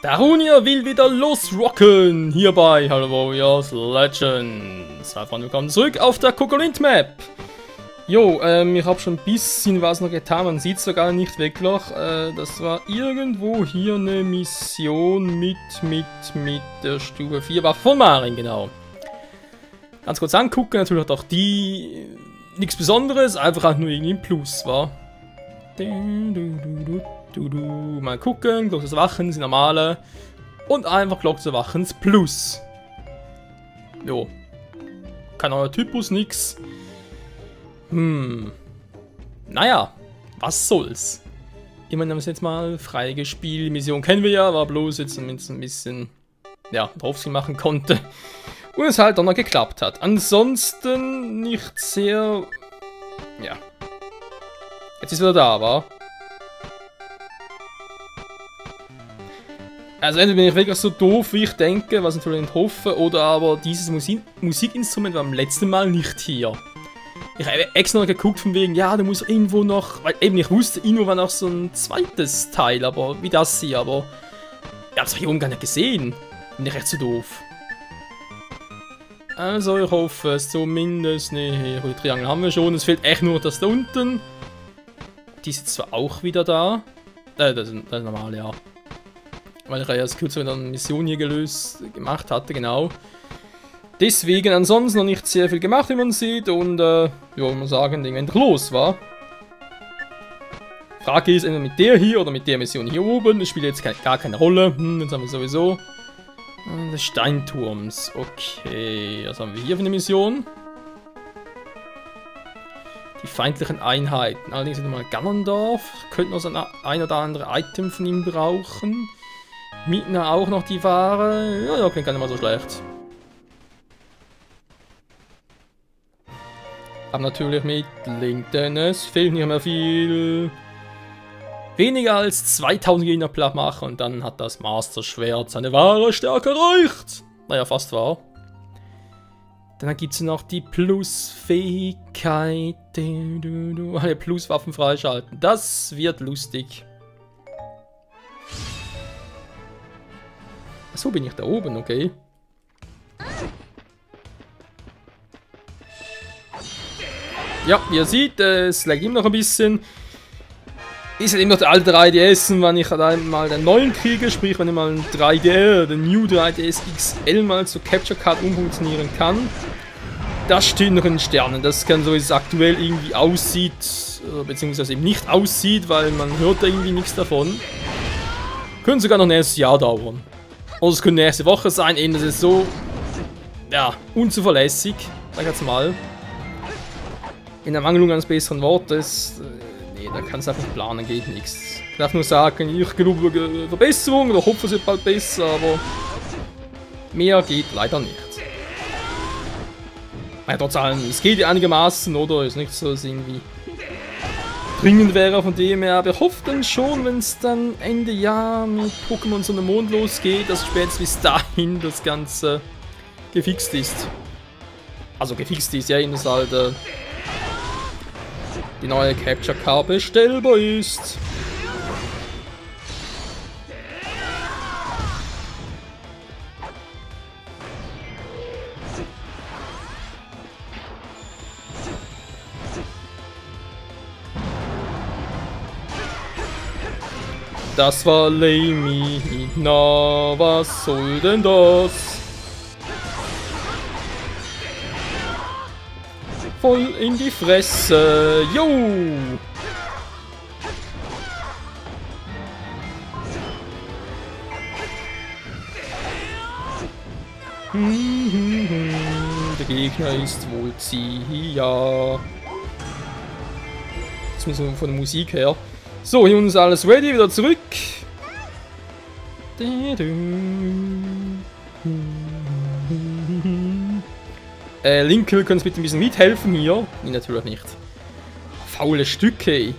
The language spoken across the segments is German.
Darunia will wieder losrocken, hier bei Halo Warriors Legends. Herzlich willkommen zurück auf der Kokolint Map. Jo, ich habe schon ein bisschen was noch getan, man sieht sogar nicht wirklich. Das war irgendwo hier eine Mission mit der Stufe 4 Waffe von Marin, genau. Ganz kurz angucken, natürlich hat auch die nichts Besonderes, einfach halt nur irgendwie ein Plus, war. Mal gucken, Glock des Wachens, die normale. Und einfach Glock des Wachens Plus. Jo. Kein neuer Typus, nix. Naja, was soll's. Immerhin haben wir es jetzt mal freigespielt. Die Mission kennen wir ja, war bloß jetzt zumindest ein bisschen, ja, drauf machen konnte. Und es halt auch noch geklappt hat. Ansonsten nicht sehr, ja. Jetzt ist wieder da, war. Also entweder bin ich wirklich so doof, wie ich denke, was ich natürlich nicht hoffe, oder aber dieses Musikinstrument war beim letzten Mal nicht hier. Ich habe extra noch geguckt von wegen, ja, da muss irgendwo noch, weil eben ich wusste, irgendwo war noch so ein zweites Teil, aber wie das hier, aber ich hab's doch hier oben gar nicht gesehen. Bin ich echt so doof. Also ich hoffe es zumindest, ne, die Triangel haben wir schon, es fehlt echt nur das da unten. Die ist jetzt zwar auch wieder da, das ist normal, ja. Weil ich ja erst kurz eine Mission hier gemacht hatte, genau. Deswegen ansonsten noch nicht sehr viel gemacht, wie man sieht. Und ja, man sagen, Ding endlich los war. Frage ist entweder mit der hier oder mit der Mission hier oben. Das spielt jetzt gar keine Rolle. Jetzt haben wir sowieso des Steinturms. Okay, was haben wir hier für eine Mission? Die feindlichen Einheiten. Allerdings sind wir mal Ganondorf. Könnten noch so ein oder andere Item von ihm brauchen. Mieten auch noch die Ware. Ja, klingt gar nicht mal so schlecht. Aber natürlich mit Link, denn es fehlt nicht mehr viel. Weniger als 2000 Gegner platt machen und dann hat das Master Schwert seine wahre Stärke erreicht. Naja, fast wahr. Dann gibt es noch die Plus-Fähigkeit. Alle Plus-Waffen freischalten. Das wird lustig. So bin ich da oben, okay. Ja, wie ihr seht, es lag ihm noch ein bisschen. Ist halt immer noch der alte 3DS, wenn ich halt mal den neuen kriege, sprich wenn ich mal einen 3D, den New 3DS XL mal zur Capture Card umfunktionieren kann. Das steht noch in den Sternen, das kann so wie es aktuell irgendwie aussieht, beziehungsweise eben nicht aussieht, weil man hört da irgendwie nichts davon. Könnte sogar noch nächstes Jahr dauern. Oder es könnte nächste Woche sein, eben das ist so, ja, unzuverlässig, sag ich jetzt mal. In der Mangelung eines besseren Wortes, nee, da kannst du einfach nicht planen, geht nichts. Ich darf nur sagen, ich glaube Verbesserung oder hoffe es wird bald besser, aber mehr geht leider nicht. Ja, trotz allem, es geht ja einigermaßen, oder? Ist nicht so, dass es irgendwie dringend wäre von dem her, aber ich hoffe dann schon, wenn es dann Ende Jahr mit Pokémon Sonne und Mond losgeht, dass spätestens bis dahin das Ganze gefixt ist. Also gefixt ist, ja, dass halt die neue Capture Card bestellbar ist. Das war lame, na was soll denn das? Voll in die Fresse, jo! Der Gegner ist wohl Zia. Zumindest von der Musik her. So, hier ist alles ready, wieder zurück. Linkel, könntest bitte ein bisschen mithelfen hier? Nee, natürlich nicht. Faule Stücke.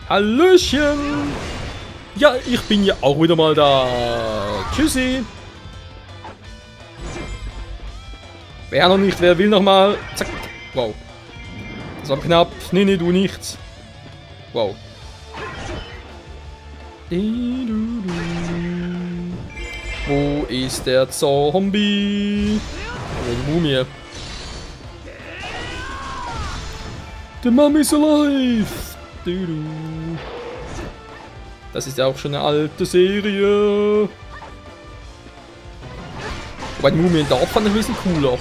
Hallöchen! Ja, ich bin ja auch wieder mal da. Tschüssi! Wer noch nicht, wer will noch mal. Zack. Wow. Das aber knapp. Nee, nee, du nicht. Wow. Wo ist der Zombie? Oder die Mumie? The Mummy is alive! Das ist ja auch schon eine alte Serie. Wobei die Mumie da fand ich ein bisschen cooler.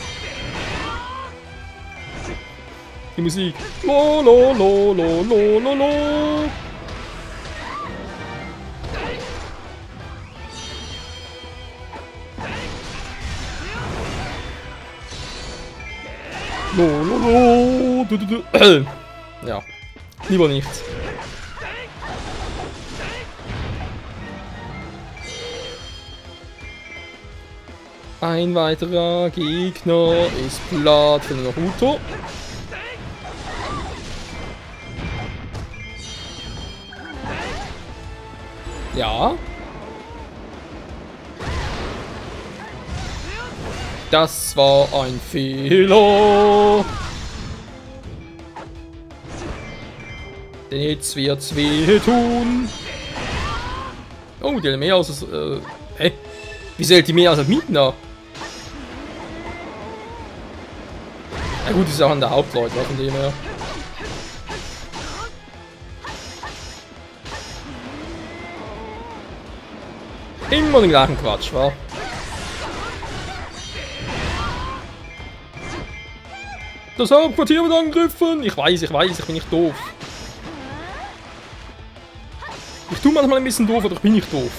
Die Musik. Lo, lo, lo, lo, lo, lo, lo. Lo, lo, lo. Du, du, du. Ja, lieber nicht. Ein weiterer Gegner ist platt für den Naruto. Ja. Das war ein Fehler. Denn jetzt wird's weh tun. Oh, die hat mehr aus. Hä? Wieso hält die mehr aus als Mietner? Na gut, das ist auch an der Hauptleute, von dem her. Immer den gleichen Quatsch, wa? Das Hauptquartier wird angegriffen! Ich weiß, ich bin nicht doof. Ich tue manchmal ein bisschen doof, aber ich bin nicht doof.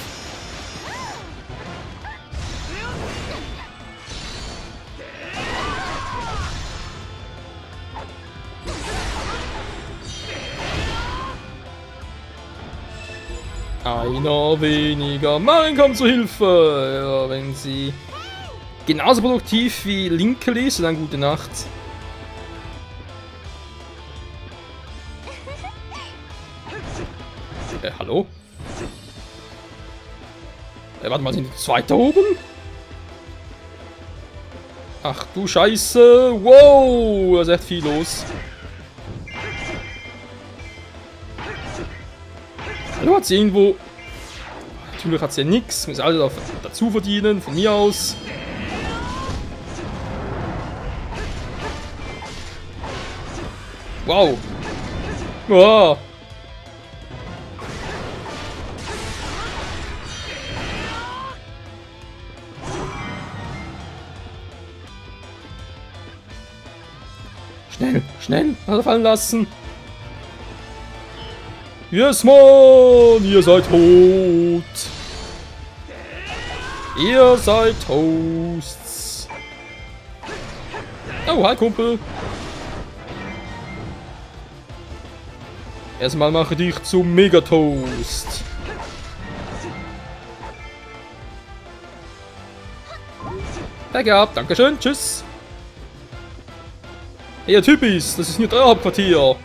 Einer weniger. Marin kommt zur Hilfe. Ja, wenn sie genauso produktiv wie Linkel ist, dann gute Nacht. Hallo? Warte mal, sind die zwei da oben? Ach du Scheiße. Wow, da ist echt viel los. Hallo, hat sie irgendwo... Natürlich hat sie ja nichts. Muss alles dazu verdienen, von mir aus. Wow. Wow. Schnell, schnell, hat er fallen lassen. Yes, Mann, ihr seid tot. Ihr seid Toasts. Oh, hi Kumpel. Erstmal mache dich zum Megatoast. Backup, dankeschön, tschüss. Hey, ihr Typis, das ist nicht euer Hauptquartier.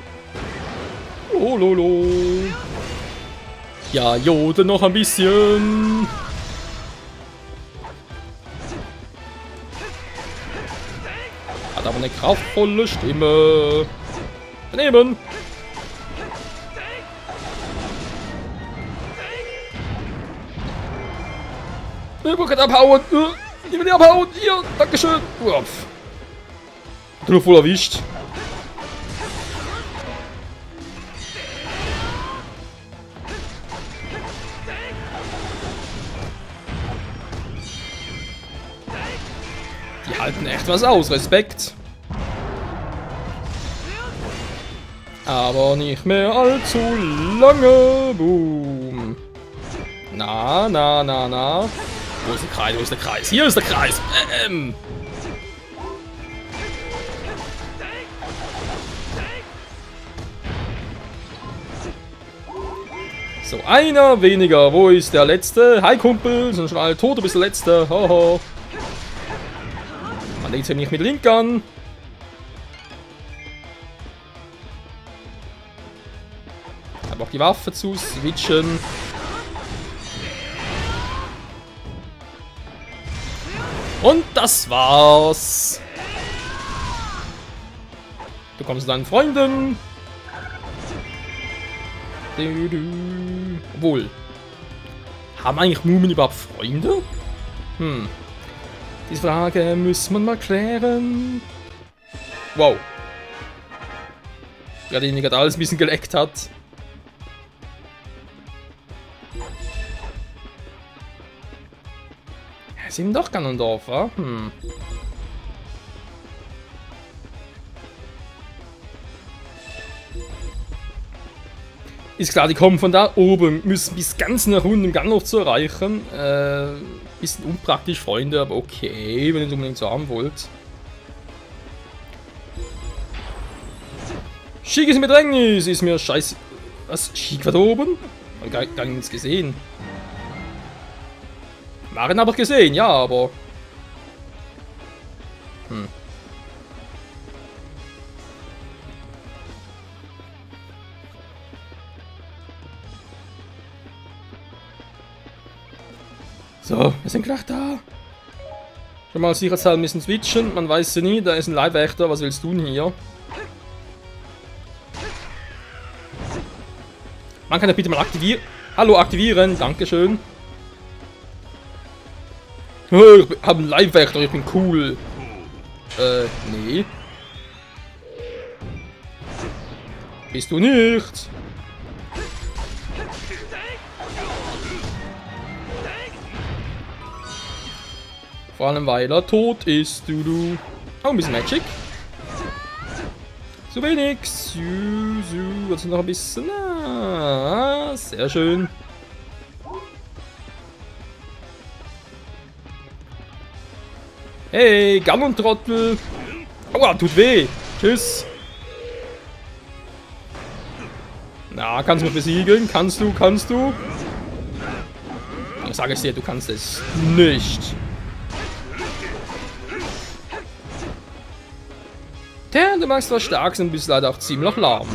Oh, lolo. Ja, Jode noch ein bisschen. Hat aber eine kraftvolle Stimme. Daneben. Ich will abhauen. Ich will abhauen. Hier, dankeschön. Uff. Nur voll erwischt. Die halten echt was aus, Respekt. Aber nicht mehr allzu lange. Boom. Na, na, na, na. Wo ist der Kreis? Wo ist der Kreis? Hier ist der Kreis. So, einer weniger. Wo ist der Letzte? Hi Kumpel, sind schon alle tot, du bist der Letzte. Hoho. Man legt sich nicht mit Link an. Ich habe auch die Waffe zu switchen. Und das war's. Du kommst zu deinen Freunden. Obwohl. Haben eigentlich Mumin überhaupt Freunde? Hm. Diese Frage muss man mal klären. Wow. Gerade ihn gerade alles ein bisschen geleckt hat. Ja, ist eben doch Ganondorf, wa? Hm. Ist klar, die kommen von da oben, müssen bis ganz nach unten im Ganondorf zu erreichen. Bisschen unpraktisch, Freunde, aber okay, wenn ihr es unbedingt so haben wollt. Schick ist im Bedrängnis, ist mir scheiße. Was? Schick war da oben? Hab gar nichts gesehen. Maren habe ich gesehen, ja, aber. Hm. So, wir sind gleich da. Schon mal sicherheitshalber ein bisschen switchen. Man weiß ja nie, da ist ein Leibwächter. Was willst du denn hier? Man kann ja bitte mal aktivieren. Hallo, aktivieren. Dankeschön. Oh, ich habe einen Leibwächter, ich bin cool. Nee. Bist du nicht? Vor allem, weil er tot ist, du. Oh, ein bisschen Magic. Zu wenig. Also noch ein bisschen. Ah, sehr schön. Hey, Gammon-Trottel. Aua, tut weh. Tschüss. Na, kannst du mich besiegen? Kannst du? Ich sage es dir, du kannst es nicht. Ja, du magst zwar stark sein, bist leider auch ziemlich lahm.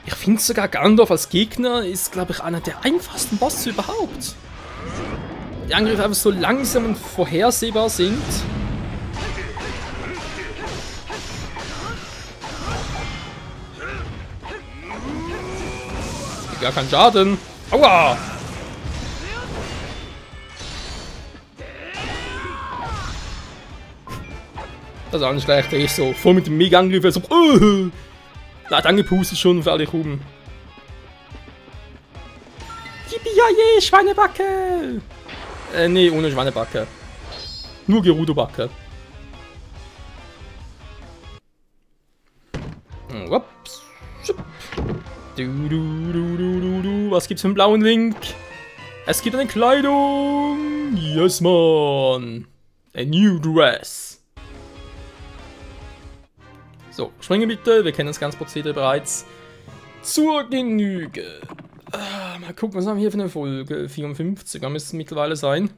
Ich finde sogar Ganondorf als Gegner ist, glaube ich, einer der einfachsten Bosse überhaupt. Die Angriffe einfach so langsam und vorhersehbar sind. Gar kein Schaden. Aua! Das ist auch nicht schlecht, der ist so voll mit dem Mega-Angriff, so, hat angepustet schon für alle Kuben. Yippie-yay, Schweinebacke! Nee, ohne Schweinebacke. Nur Gerudo-Backe. Ups. Was gibt's für einen blauen Link? Es gibt eine Kleidung! Yes, man! A new dress! So, springen bitte, wir kennen das ganze Prozedere bereits. Zur Genüge. Mal gucken, was haben wir hier für eine Folge? 54, da müsste es mittlerweile sein.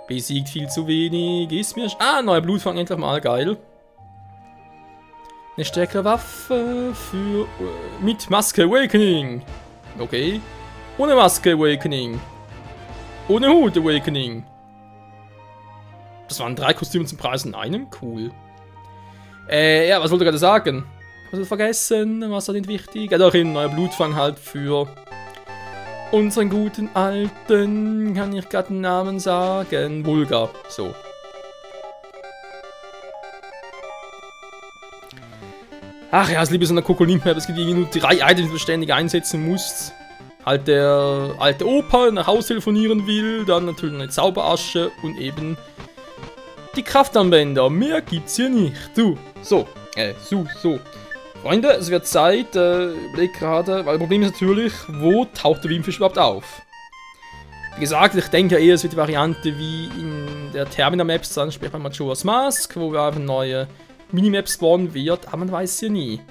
Besiegt viel zu wenig, ist mir... neuer Blutfang, endlich mal, geil. Eine stärkere Waffe für... mit Maske Awakening. Okay. Ohne Maske Awakening. Ohne Hut Awakening. Das waren 3 Kostüme zum Preis in einem? Cool. Ja, was wollte ich gerade sagen? Was habe ich vergessen? Was war denn wichtig? Ja, doch, ein neuer Blutfang halt für unseren guten alten, kann ich gerade den Namen sagen? Vulga. So. Ach ja, das liebe so eine Kokolim-Map. Es gibt irgendwie nur 3 Items, die du ständig einsetzen musst. Halt der alte Opa nach Hause telefonieren will, dann natürlich eine Zauberasche und eben die Kraftanwender. Mehr gibt's hier nicht. So. Freunde, es wird Zeit, überleg gerade, weil das Problem ist natürlich, wo taucht der Wimfisch überhaupt auf? Wie gesagt, ich denke eher, es wird die Variante wie in der Termina-Maps sein, sprich bei Majora's Mask, wo wir einfach neue Minimap spawnen wird, aber man weiß ja nie.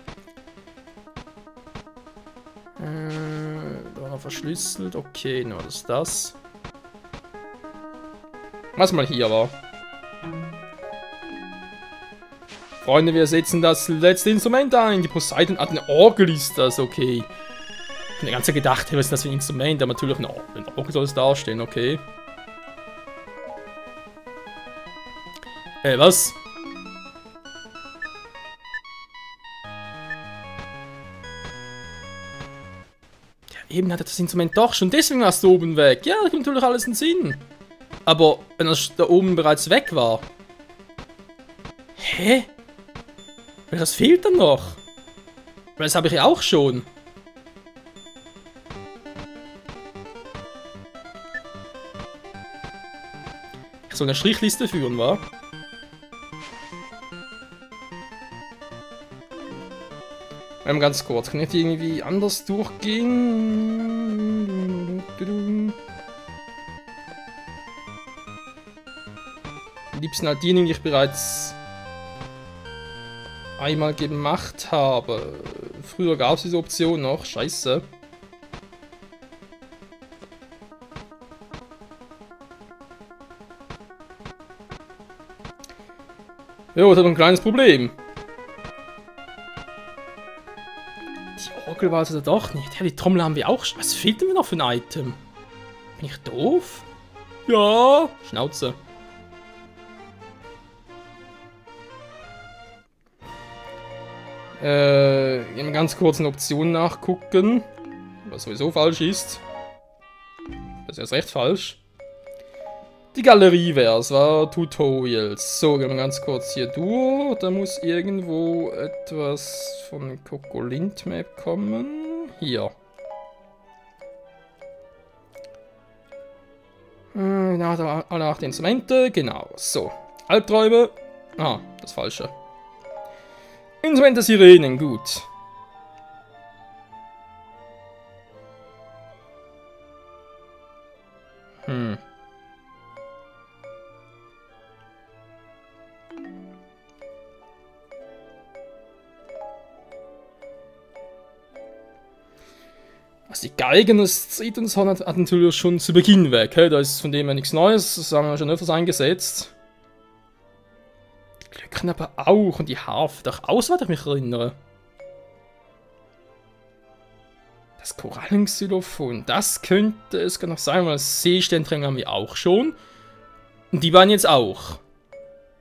Da noch verschlüsselt, okay, nur das ist das. Was mal hier war. Freunde, wir setzen das letzte Instrument ein. Die Poseidon hat eine Orgel, ist das, okay. Ich habe die ganze Zeit gedacht, hey, was ist das für ein Instrument? Aber natürlich ein Orgel soll es dastehen, okay. Was? Ja, eben hat er das Instrument doch schon, deswegen warst du oben weg. Ja, das gibt natürlich alles einen Sinn. Aber wenn das da oben bereits weg war. Hä? Weil das fehlt dann noch. Weil das habe ich ja auch schon. Ich soll eine Strichliste führen, wa? Ganz kurz, kann ich irgendwie anders durchgehen? Am liebsten halt diejenigen, die ich bereits einmal gemacht habe. Früher gab es diese Option noch, scheiße. Jo, das hat ein kleines Problem. Die Orgel war es also doch nicht. Ja, die Trommel haben wir auch schon. Was fehlt denn mir noch für ein Item? Bin ich doof? Ja, Schnauze. Ganz kurz eine Option nachgucken. Was sowieso falsch ist. Das ist erst recht falsch. Die Galerie wäre es, war Tutorials. So, gehen wir ganz kurz hier durch. Da muss irgendwo etwas von Kokolint Map kommen. Hier. Alle 8 Instrumente, genau. So, Albträume. Ah, das Falsche. Instrumente Sirenen, gut. Also die Geigen, das zieht uns hat natürlich schon zu Beginn weg. Hey? Da ist von dem her nichts Neues, das haben wir schon öfters eingesetzt. Die Glöckchen aber auch und die Harfe doch aus, was ich mich erinnere. Das Korallenxylophon, das könnte es gar noch sein, weil das Seesterntränge haben wir auch schon. Und die waren jetzt auch.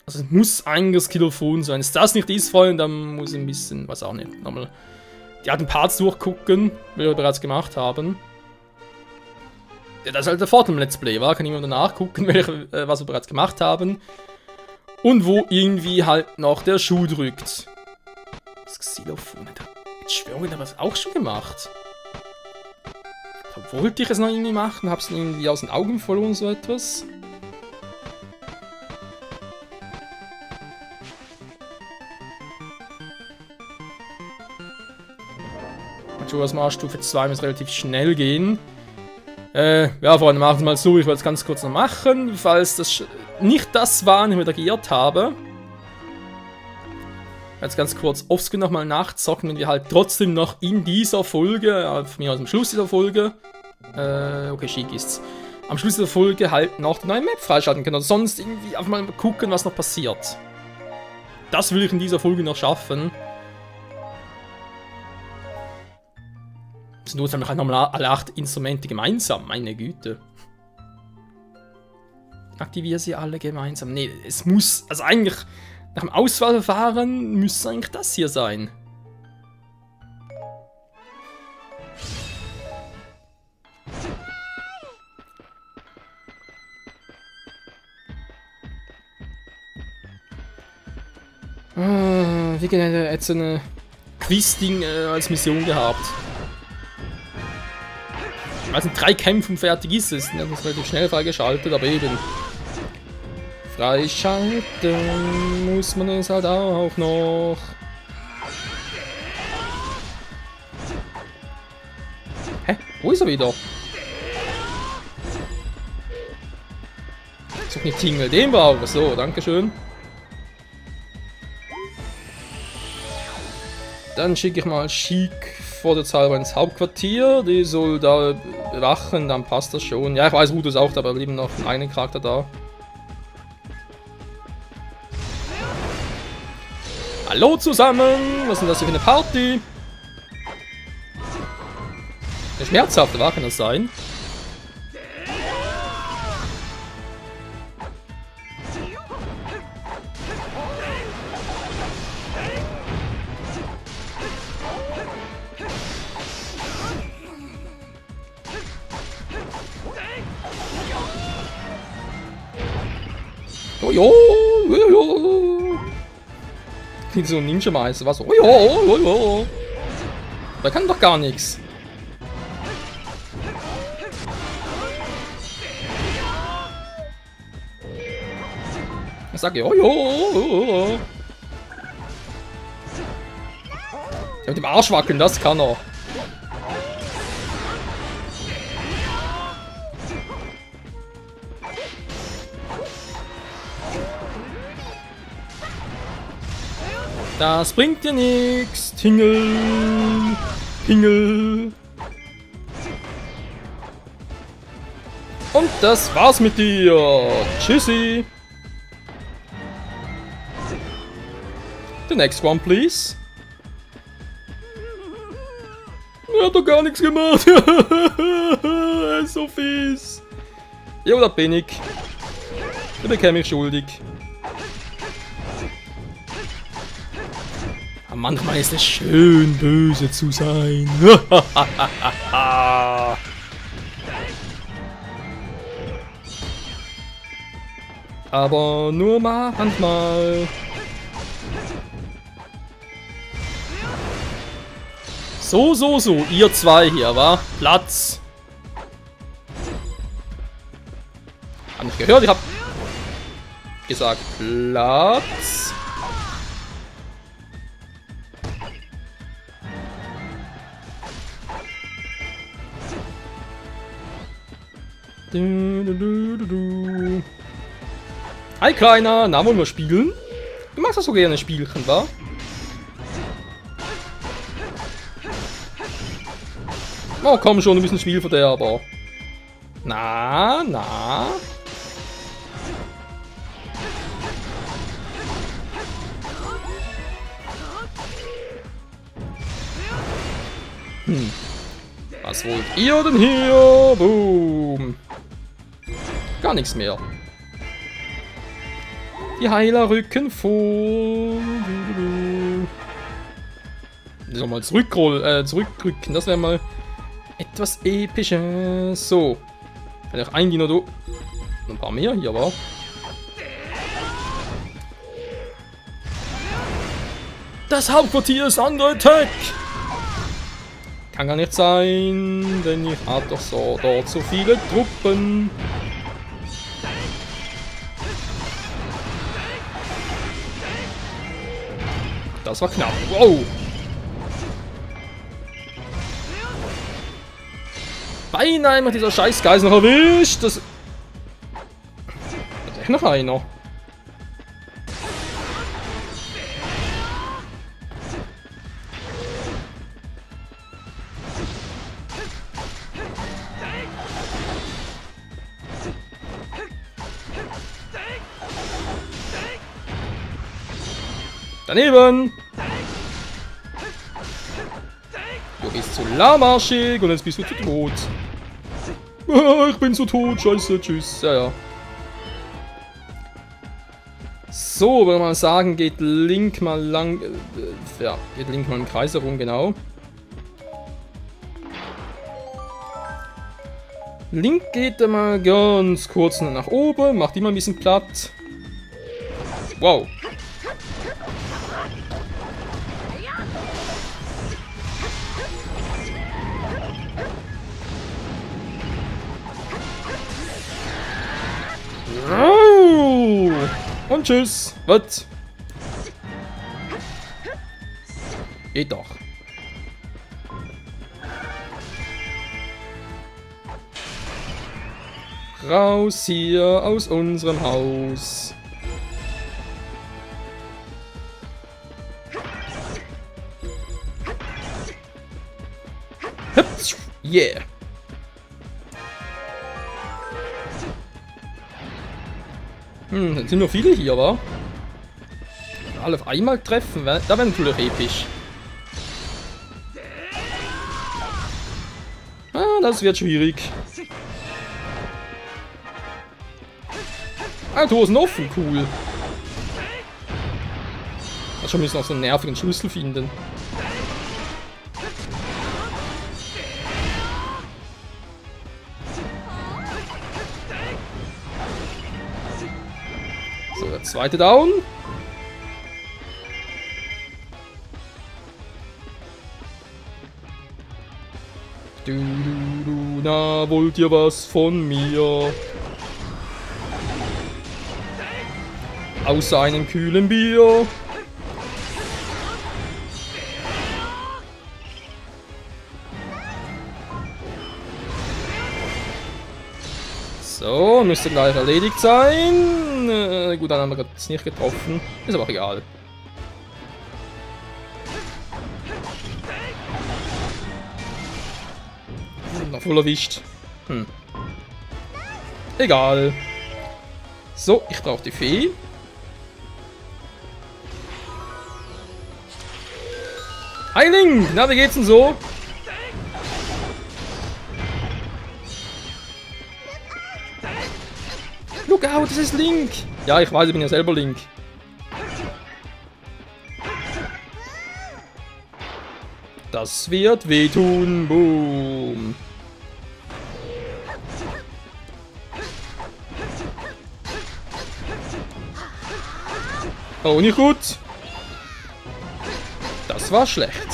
Also es muss eigentlich das Xylophon sein. Wenn es das nicht ist, Freunde, dann muss ich ein bisschen, was auch nicht, nochmal die alten Parts durchgucken, wie wir bereits gemacht haben. Ja, das ist halt der Vorteil im Let's Play, war? Kann ich immer danach gucken, was wir bereits gemacht haben. Und wo irgendwie halt noch der Schuh drückt. Das Xylophon, jetzt schwöre ich, das auch schon gemacht. Da wollte ich es noch irgendwie machen, hab's irgendwie aus den Augen verloren, so etwas. Mal Stufe 2 muss relativ schnell gehen. Ja, Freunde, machen wir mal so. Ich wollte es ganz kurz noch machen, falls das nicht das war, was ich reagiert habe. Jetzt ganz kurz offscreen nochmal nachzocken, wenn wir halt trotzdem noch in dieser Folge, von mir aus am Schluss dieser Folge, okay, schick ist's, am Schluss dieser Folge halt noch die neue Map freischalten können. Oder sonst irgendwie einfach mal gucken, was noch passiert. Das will ich in dieser Folge noch schaffen. Nur haben wir nochmal alle 8 Instrumente gemeinsam, meine Güte. Aktiviere sie alle gemeinsam. Nee, es muss, also eigentlich, nach dem Auswahlverfahren müsste eigentlich das hier sein. Wie genau, jetzt so eine Quiz-Ding als Mission gehabt. Also 3 Kämpfen fertig ist es. Das ist relativ schnell freigeschaltet, aber eben. Freischalten muss man es halt auch noch. Hä? Wo ist er wieder? Such nicht Tingle, den brauchen wir. So, dankeschön. Dann schicke ich mal Chic vor der Zahl ins Hauptquartier. Die soll da bewachen, dann passt das schon. Ja, ich weiß, Ruto ist auch da, aber blieben noch einen eigenen Charakter da. Hallo zusammen! Was ist denn das hier für eine Party? Schmerzhaft, war kann das sein? Oh jo, oh jo. Klingt so ein Ninja-Meister, was so. Oh jo, oh jo. Der kann doch gar nichts. Ich sag ja, oh jo. Ja, mit dem Arsch wackeln, das kann er. Das bringt dir nix, Tingel, Pingel. Und das war's mit dir. Tschüssi. The next one, please. Er hat doch gar nichts gemacht. Er ist so fies. Jo, da bin ich. Da bekäme ich schuldig. Aber manchmal ist es schön, böse zu sein. Aber nur mal manchmal. So, ihr zwei hier, wa? Platz. Hab nicht gehört, ich hab gesagt Platz. Hi Kleiner, na wollen wir spielen? Du machst das so gerne Spielchen, wa? Oh komm schon, du bist ein Spielverderber. Na. Was wollt ihr denn hier? Boom. Gar nichts mehr. Die Heiler rücken vor. So, mal zurückrücken. Das wäre mal etwas Episches. So. Vielleicht ein Dino, du. Ein paar mehr hier, war. Das Hauptquartier ist under attack. Kann gar nicht sein, denn ich habe doch so dort so viele Truppen. Das war knapp. Wow. Beinahe immer dieser scheiß Geist noch erwischt. Das... Hat echt noch einer. Daneben! Du bist zu lahmarschig und jetzt bist du zu tot. Ich bin zu tot, scheiße, tschüss. Ja. So, würde man sagen, geht Link mal lang... ja, geht Link mal im Kreis herum, genau. Link geht mal ganz kurz nach oben, macht immer ein bisschen platt. Wow. Und tschüss. Was? Geht doch. Raus hier aus unserem Haus. Yeah. Dann sind noch viele hier, wa? Alle auf einmal treffen, da wäre natürlich episch. Ah, das wird schwierig. Ah, Tor ist offen, cool. Also müssen wir noch so einen nervigen Schlüssel finden. So, der zweite Down. Na, wollt ihr was von mir? Außer einem kühlen Bier. So, müsste gleich erledigt sein. Gut, dann haben wir es nicht getroffen. Ist aber auch egal. Noch voll erwischt. Egal. So, ich brauche die Fee. Hi Link! Na, wie geht's denn so? Look out, das ist Link! Ja, ich weiß, ich bin ja selber Link. Das wird wehtun. Boom. Oh, nicht gut. Das war schlecht.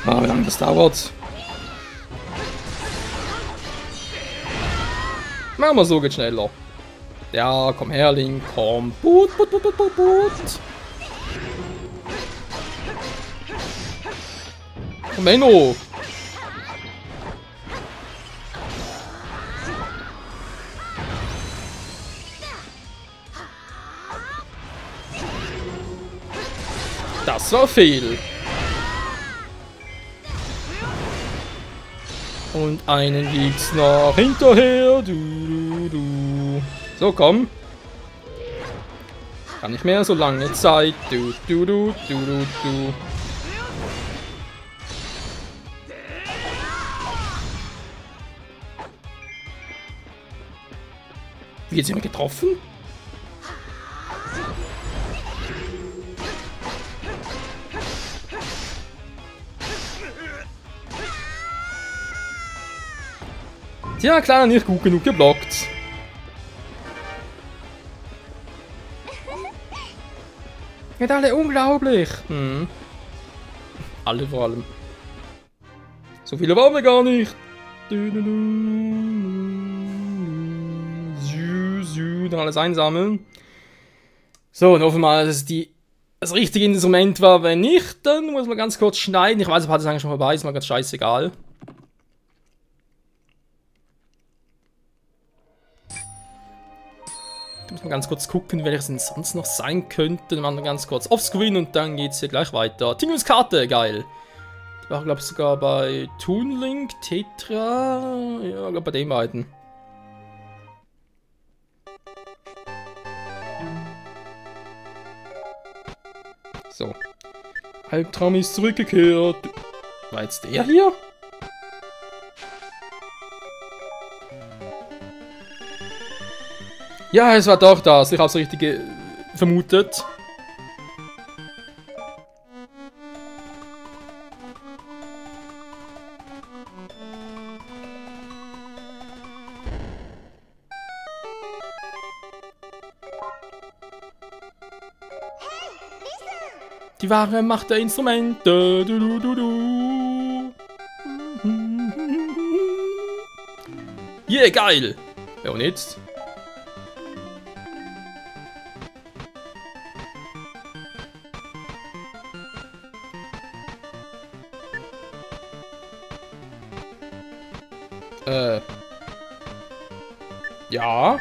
Ah, wie lange das dauert. Machen wir so, geht schneller. Ja, komm her, Link, komm. Put. Komm, Menno. Das war fehl. Und einen gibt's noch hinterher. Du. So, komm. Kann nicht mehr so lange Zeit. Du. Wie jetzt immer getroffen? Tja, klar, nicht gut genug geblockt. Geht alle unglaublich. Alle vor allem. So viele waren wir gar nicht. Dann alles einsammeln. So, und hoffen wir mal, dass es das richtige Instrument war. Wenn nicht, dann muss man ganz kurz schneiden. Ich weiß, ob das eigentlich schon vorbei ist, mal ganz scheißegal. Da muss man ganz kurz gucken, welches denn sonst noch sein könnte. Dann machen wir ganz kurz offscreen und dann geht's hier gleich weiter. Tingles Karte, geil. Die war, glaube ich, sogar bei Toon Link, Tetra. Ja, glaube bei den beiden. So. Albtraum ist zurückgekehrt. War jetzt der hier? Ja, es war doch das. Ich hab's richtig vermutet. Die wahre Macht der Instrumente. Yeah, geil. Ja, und jetzt? Ja.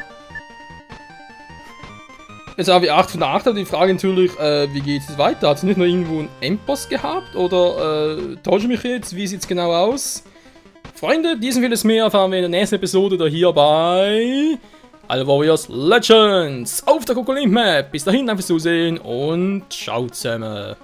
Jetzt habe ich 8 von 8, aber die Frage natürlich, wie geht es weiter? Hat es nicht nur irgendwo einen Endboss gehabt? Oder täusche ich mich jetzt? Wie sieht es genau aus? Freunde, diesen vieles mehr erfahren wir in der nächsten Episode da hier bei Idle Warriors Legends auf der Kokolint Map. Bis dahin, danke fürs Zusehen und ciao zusammen.